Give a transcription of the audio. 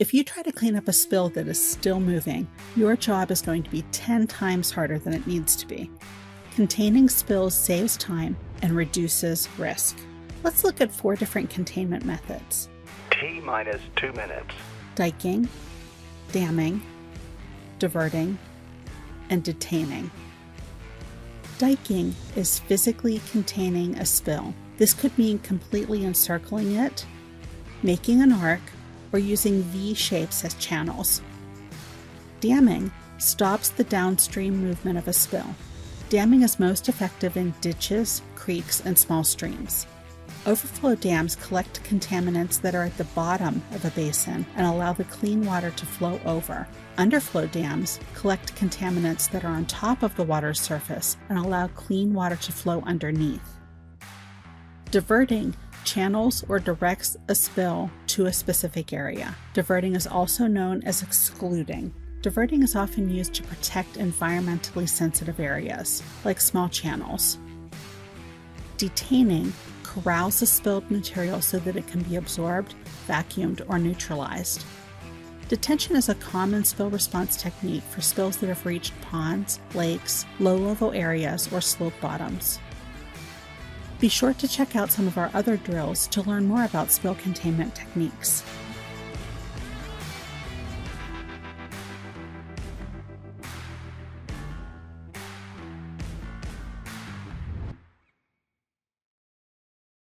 If you try to clean up a spill that is still moving, your job is going to be 10 times harder than it needs to be. Containing spills saves time and reduces risk. Let's look at 4 different containment methods. T-minus 2 minutes. Diking, damming, diverting, and detaining. Diking is physically containing a spill. This could mean completely encircling it, making an arc, or using V-shapes as channels. Damming stops the downstream movement of a spill. Damming is most effective in ditches, creeks, and small streams. Overflow dams collect contaminants that are at the bottom of a basin and allow the clean water to flow over. Underflow dams collect contaminants that are on top of the water's surface and allow clean water to flow underneath. Diverting channels or directs a spill to a specific area. Diverting is also known as excluding. Diverting is often used to protect environmentally sensitive areas, like small channels. Detaining corrals the spilled material so that it can be absorbed, vacuumed, or neutralized. Detention is a common spill response technique for spills that have reached ponds, lakes, low-level areas, or slope bottoms. Be sure to check out some of our other drills to learn more about spill containment techniques.